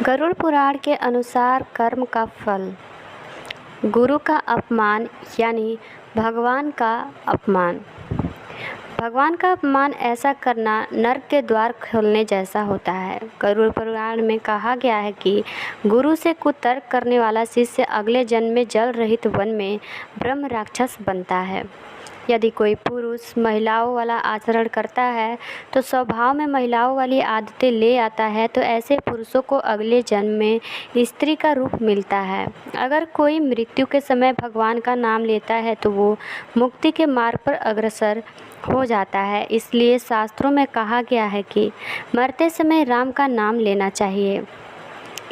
गरुड़ पुराण के अनुसार कर्म का फल। गुरु का अपमान यानी भगवान का अपमान। भगवान का अपमान ऐसा करना नर्क के द्वार खोलने जैसा होता है। गरुड़ पुराण में कहा गया है कि गुरु से कुतर्क करने वाला शिष्य अगले जन्म में जल रहित वन में ब्रह्म राक्षस बनता है। यदि कोई पुरुष महिलाओं वाला आचरण करता है तो स्वभाव में महिलाओं वाली आदतें ले आता है, तो ऐसे पुरुषों को अगले जन्म में स्त्री का रूप मिलता है। अगर कोई मृत्यु के समय भगवान का नाम लेता है तो वो मुक्ति के मार्ग पर अग्रसर हो जाता है। इसलिए शास्त्रों में कहा गया है कि मरते समय राम का नाम लेना चाहिए।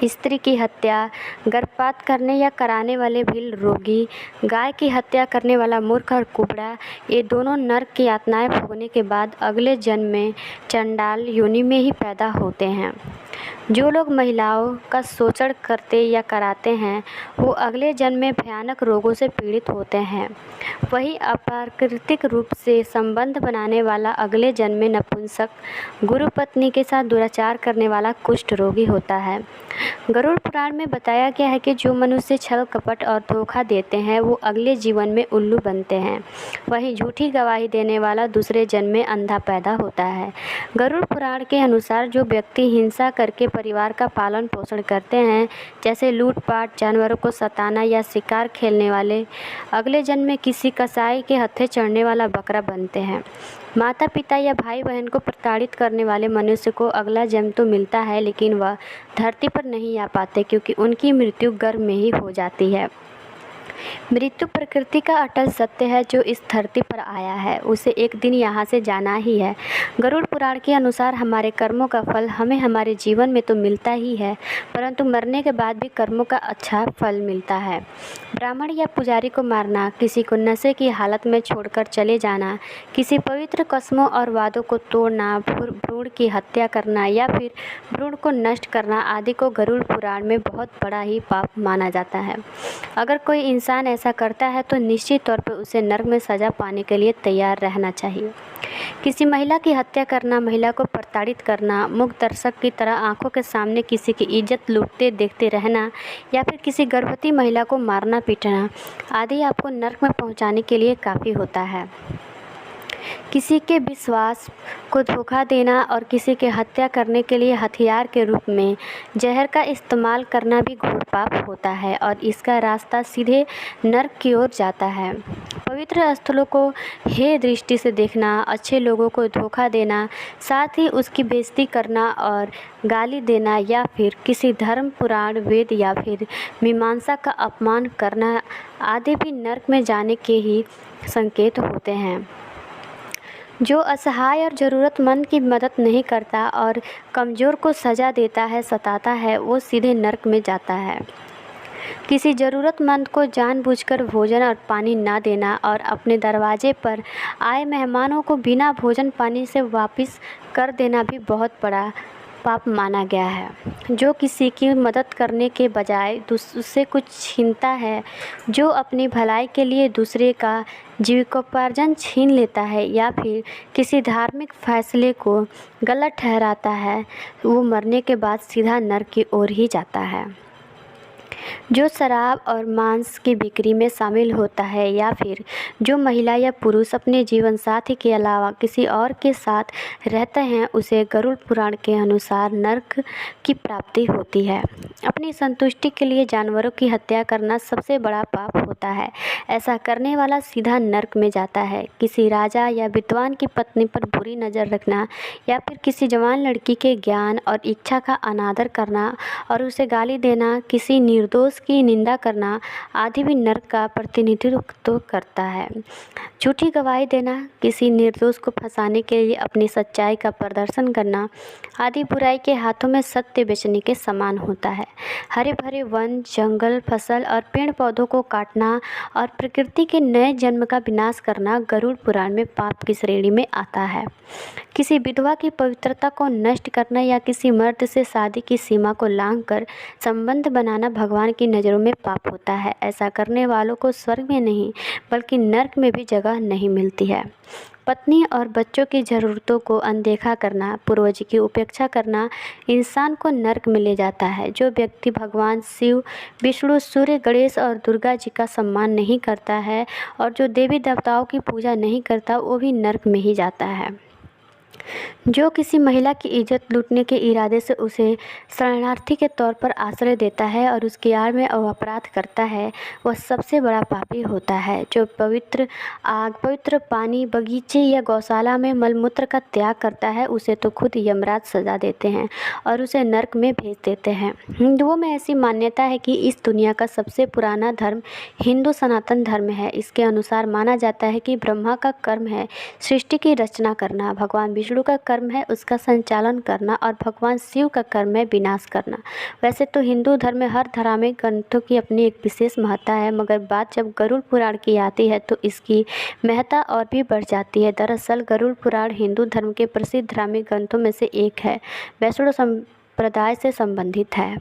स्त्री की हत्या, गर्भपात करने या कराने वाले भील रोगी, गाय की हत्या करने वाला मूर्ख और कुबड़ा, ये दोनों नरक की यातनाएं भोगने के बाद अगले जन्म में चंडाल योनि में ही पैदा होते हैं। जो लोग महिलाओं का शोषण करते या कराते हैं वो अगले जन्म में भयानक रोगों से पीड़ित होते हैं। वही अप्राकृतिक रूप से संबंध बनाने वाला अगले जन्म में नपुंसक, गुरु पत्नी के साथ दुराचार करने वाला कुष्ठ रोगी होता है। गरुड़ पुराण में बताया गया है कि जो मनुष्य छल कपट और धोखा देते हैं वो अगले जीवन में उल्लू बनते हैं। वहीं झूठी गवाही देने वाला दूसरे जन्म में अंधा पैदा होता है। गरुड़ पुराण के अनुसार जो व्यक्ति हिंसा करके परिवार का पालन पोषण करते हैं, जैसे लूटपाट, जानवरों को सताना या शिकार खेलने वाले, अगले जन्म में किसी कसाई के हत्थे चढ़ने वाला बकरा बनते हैं। माता पिता या भाई बहन को प्रताड़ित करने वाले मनुष्य को अगला जन्म तो मिलता है, लेकिन वह धरती पर नहीं आ पाते क्योंकि उनकी मृत्यु गर्भ में ही हो जाती है। मृत्यु प्रकृति का अटल सत्य है। जो इस धरती पर आया है उसे एक दिन यहाँ से जाना ही है। गरुड़ पुराण के अनुसार हमारे कर्मों का फल हमें हमारे जीवन में तो मिलता ही है, परंतु मरने के बाद भी कर्मों का अच्छा फल मिलता है। ब्राह्मण या पुजारी को मारना, किसी को नशे की हालत में छोड़कर चले जाना, किसी पवित्र कसमों और वादों को तोड़ना, भ्रूण की हत्या करना या फिर भ्रूण को नष्ट करना आदि को गरुड़ पुराण में बहुत बड़ा ही पाप माना जाता है। अगर कोई इंसान ऐसा करता है तो निश्चित तौर पर उसे नरक में सज़ा पाने के लिए तैयार रहना चाहिए। किसी महिला की हत्या करना, महिला को प्रताड़ित करना, मूक दर्शक की तरह आंखों के सामने किसी की इज्जत लूटते देखते रहना या फिर किसी गर्भवती महिला को मारना पीटना आदि आपको नरक में पहुंचाने के लिए काफ़ी होता है। किसी के विश्वास को धोखा देना और किसी की हत्या करने के लिए हथियार के रूप में जहर का इस्तेमाल करना भी घोर पाप होता है और इसका रास्ता सीधे नरक की ओर जाता है। पवित्र स्थलों को हे दृष्टि से देखना, अच्छे लोगों को धोखा देना, साथ ही उसकी बेइज्जती करना और गाली देना या फिर किसी धर्म, पुराण, वेद या फिर मीमांसा का अपमान करना आदि भी नरक में जाने के ही संकेत होते हैं। जो असहाय और ज़रूरतमंद की मदद नहीं करता और कमज़ोर को सज़ा देता है, सताता है, वो सीधे नरक में जाता है। किसी ज़रूरतमंद को जानबूझकर भोजन और पानी ना देना और अपने दरवाजे पर आए मेहमानों को बिना भोजन पानी से वापस कर देना भी बहुत बड़ा पाप माना गया है। जो किसी की मदद करने के बजाय उससे कुछ छीनता है, जो अपनी भलाई के लिए दूसरे का जीविकोपार्जन छीन लेता है या फिर किसी धार्मिक फैसले को गलत ठहराता है, वो मरने के बाद सीधा नरक की ओर ही जाता है। जो शराब और मांस की बिक्री में शामिल होता है या फिर जो महिला या पुरुष अपने जीवन साथी के अलावा किसी और के साथ रहते हैं, उसे गरुड़ पुराण के अनुसार नरक की प्राप्ति होती है। अपनी संतुष्टि के लिए जानवरों की हत्या करना सबसे बड़ा पाप होता है। ऐसा करने वाला सीधा नरक में जाता है। किसी राजा या विद्वान की पत्नी पर बुरी नज़र रखना या फिर किसी जवान लड़की के ज्ञान और इच्छा का अनादर करना और उसे गाली देना, किसी निर्दोष की निंदा करना आदि भी नरक का प्रतिनिधित्व करता है। झूठी गवाही देना, किसी निर्दोष को फंसाने के लिए अपनी सच्चाई का प्रदर्शन करना आदि बुराई के हाथों में सत्य बेचने के समान होता है। हरे भरे वन, जंगल, फसल और पेड़ पौधों को काटना और प्रकृति के नए जन्म का विनाश करना गरुड़ पुराण में पाप की श्रेणी में आता है। किसी विधवा की पवित्रता को नष्ट करना या किसी मर्द से शादी की सीमा को लांघकर संबंध बनाना भगवान की नज़रों में पाप होता है। ऐसा करने वालों को स्वर्ग में नहीं बल्कि नर्क में भी जगह नहीं मिलती है। पत्नी और बच्चों की ज़रूरतों को अनदेखा करना, पूर्वज की उपेक्षा करना इंसान को नर्क में ले जाता है। जो व्यक्ति भगवान शिव, विष्णु, सूर्य, गणेश और दुर्गा जी का सम्मान नहीं करता है और जो देवी देवताओं की पूजा नहीं करता, वो भी नर्क में ही जाता है। जो किसी महिला की इज्जत लूटने के इरादे से उसे शरणार्थी के तौर पर आश्रय देता है और उसकी आड़ में अपराध करता है, वह सबसे बड़ा पापी होता है। जो पवित्र आग, पवित्र पानी, बगीचे या गौशाला में मलमूत्र का त्याग करता है, उसे तो खुद यमराज सजा देते हैं और उसे नर्क में भेज देते हैं। हिंदुओं में ऐसी मान्यता है कि इस दुनिया का सबसे पुराना धर्म हिंदू सनातन धर्म है। इसके अनुसार माना जाता है कि ब्रह्मा का कर्म है सृष्टि की रचना करना, भगवान विष्णु का कर्म है उसका संचालन करना और भगवान शिव का कर्म है विनाश करना। वैसे तो हिंदू धर्म में हर धार्मिक ग्रंथों की अपनी एक विशेष महत्ता है, मगर बात जब गरुड़ पुराण की आती है तो इसकी महत्ता और भी बढ़ जाती है। दरअसल गरुड़ पुराण हिंदू धर्म के प्रसिद्ध धार्मिक ग्रंथों में से एक है, वैष्णव संप्रदाय से संबंधित है।